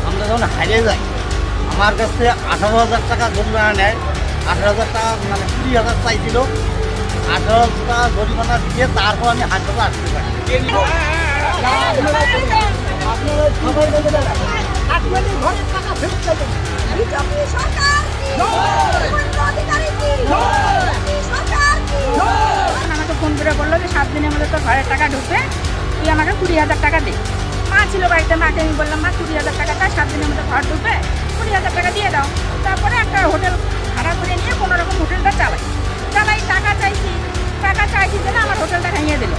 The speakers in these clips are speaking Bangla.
আমরা যখন হারিয়ে যাই, আমার কাছে 18,000 টাকা জরিমানা নেয়। 18,000 টাকা মানে 20,000 চাইছিল। 18,000 টাকা জরিমানা দিয়ে তারপর আমি হাসপাতালে আসতে পারি। আমাকে ফোন করে বললো যে 7 দিনের মধ্যে তোর ঘরের টাকা ঢুকবে, তুই আমাকে 20,000 টাকা দে। মা ছিল বাড়িতে, মাকে আমি বললাম মা 20,000 টাকা চাই, 7 দিনের মধ্যে ঘর ঢুকবে, 20,000 টাকা দিয়ে দাও। তারপরে একটা হোটেল ভাড়া করে নিয়ে কোনো রকম হোটেলটা চালাই টাকা চাইছি যে না আমার হোটেলটা ভেঙে দিল।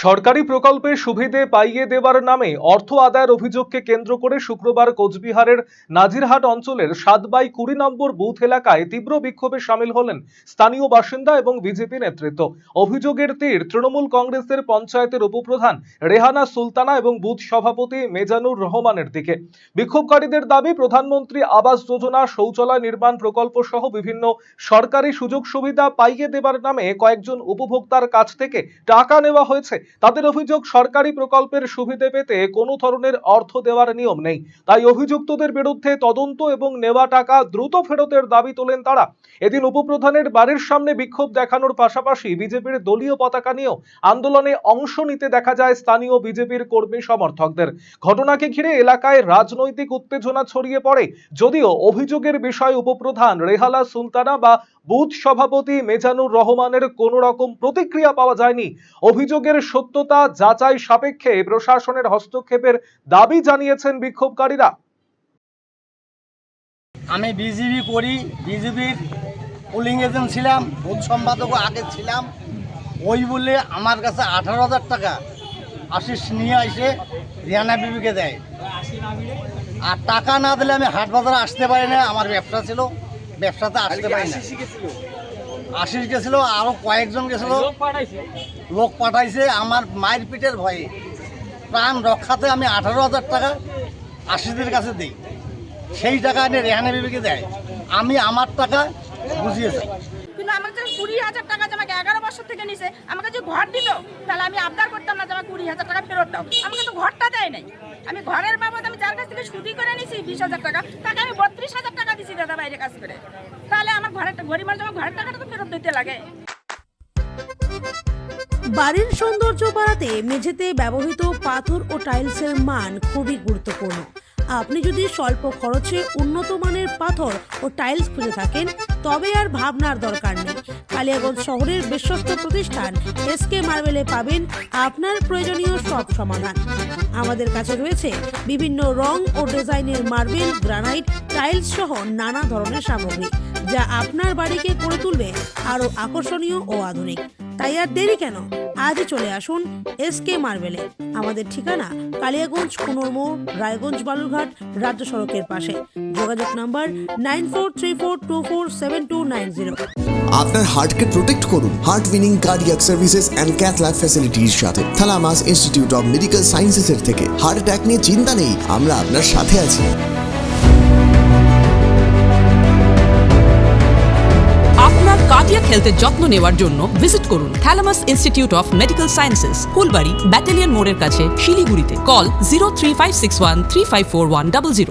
সরকারি প্রকল্পের সুবিধে পাইয়ে দেবার নামে অর্থ আদায়ের অভিযোগকে কেন্দ্র করে শুক্রবার কোচবিহারের নাজিরহাট অঞ্চলের 7/20 নম্বর বুথ এলাকায় তীব্র বিক্ষোভে সামিল হলেন স্থানীয় বাসিন্দা এবং বিজেপি নেতৃত্ব। অভিযোগের তীর তৃণমূল কংগ্রেসের পঞ্চায়েতের উপপ্রধান রেহানা সুলতানা এবং বুথ সভাপতি মেজানুর রহমানের দিকে। বিক্ষোভকারীদের দাবি, প্রধানমন্ত্রী আবাস যোজনা, শৌচালয় নির্মাণ প্রকল্প সহ বিভিন্ন সরকারি সুযোগ সুবিধা পাইয়ে দেবার নামে কয়েকজন উপভোক্তার কাছ থেকে টাকা নেওয়া হয়েছে। তাদের অভিযোগ, সরকারি প্রকল্পের সুবিধা পেতে কোনো ধরনের অর্থ দেওয়ার নিয়ম নেই। তাই অভিযুক্তদের বিরুদ্ধে তদন্ত এবং নেওয়া টাকা দ্রুত ফেরতের দাবি তোলেন তারা। এদিন উপপ্রধানের বাড়ির সামনে বিক্ষোভ দেখানোর পাশাপাশি বিজেপির দলীয় পতাকা নিয়েও আন্দোলনে অংশ নিতে দেখা যায় স্থানীয় বিজেপির কর্মী সমর্থকদের। ঘটনাকে ঘিরে এলাকায় রাজনৈতিক উত্তেজনা ছড়িয়ে পড়ে। যদিও অভিযোগের বিষয়ে উপপ্রধান রেহানা সুলতানা বা বুথ সভাপতি মেজানুর রহমানের কোনো রকম প্রতিক্রিয়া পাওয়া যায়নি। অভিযোগের সত্যতা যাচাই সাপেক্ষে প্রশাসনের হস্তক্ষেপের দাবি জানিয়েছেন বিক্ষোভকারীরা। আমি বিজেপি করি, বিজেপির পোলিং এজেন্ট ছিলাম, বুথ সম্পাদকও আগে ছিলাম। ওই বলে আমার কাছে 18,000 টাকা আশিস নিয়ে এসে রিয়ানা বিবিকে দেয়। আর টাকা না দিলে আমি হাট বাজারে আসতে পারি না। আমার ব্যবসা ছিল, ব্যবসাতে আসতে পারি না। আশিস গেছিল, আরও কয়েকজন গেছিল, লোক পাঠাইছে। আমার মায়ের পিঠের ভয়ে প্রাণ রক্ষাতে আমি 18,000 টাকা আশিসদের কাছে দিই। সেই টাকা এনে রেহানা বিবিকে দেয়। আমি আমার টাকা বুঝিয়েছি। কিন্তু আমার কাছে 20,000 টাকা আমাকে 11 বছর থেকে নিছে, আমাকে যে ঘর দিত তাহলে আমি আবদার করতাম না যে আমার 20,000 টাকা ফেরত দাও। আমাকে তো ঘরটা দেয় নাই। আমি ঘরের বাবদ আমি যার কাছ থেকে সুদি করে নিছি 20,000 টাকা, তাকে আমি 32,000 টাকা দিছি দাদা বাইরে কাজ করে। তাহলে আমার ঘরের গরিব মানুষ আমার ঘরের টাকাটা তো ফেরত দিতে লাগে। বাড়ির সৌন্দর্য বাড়াতে মেঝেতে ব্যবহৃত পাথর ও টাইলসের মান খুবই গুরুত্বপূর্ণ। আপনি যদি স্বল্প খরচে উন্নত মানের পাথর ও টাইলস খুঁজে থাকেন তবে আর ভাবনার দরকার নেই। কালিয়াগঞ্জ শহরের বিশ্বস্ত প্রতিষ্ঠান এসকে মার্বেলে পাবেন আপনার প্রয়োজনীয় সব সমাধান। আমাদের কাছে রয়েছে বিভিন্ন রং ও ডিজাইনের মার্বেল, গ্রানাইট, টাইলস সহ নানা ধরনের সামগ্রী, যা আপনার বাড়িকে করে তুলবে আরো আকর্ষণীয় ও আধুনিক। তাই আর দেরি কেন, আজই চলে আসুন এসকে মার্বেলে। আমাদের ঠিকানা কালিয়াগঞ্জ কুনোর মোড়, রায়গঞ্জ বালুরঘাট রাজ্য সড়কের পাশে। যোগাযোগ নাম্বার 9434247290। আপনার হার্টকে প্রোটেক্ট করুন heart winning cardiac services and cath lab ফ্যাসিলিটির সাথে thalamus institute of medical sciences এর থেকে। হার্ট অ্যাটাক নিয়ে চিন্তা নেই, আমরা আপনার সাথে আছি। আপনার কার্ডিয়াক হেলথের যত্ন নেওয়ার জন্য ভিজিট করুন থালামাস institute of medical sciences, Phulbari battalion মোড়ের কাছে, শিলিগুড়িতে। কল 03561354100।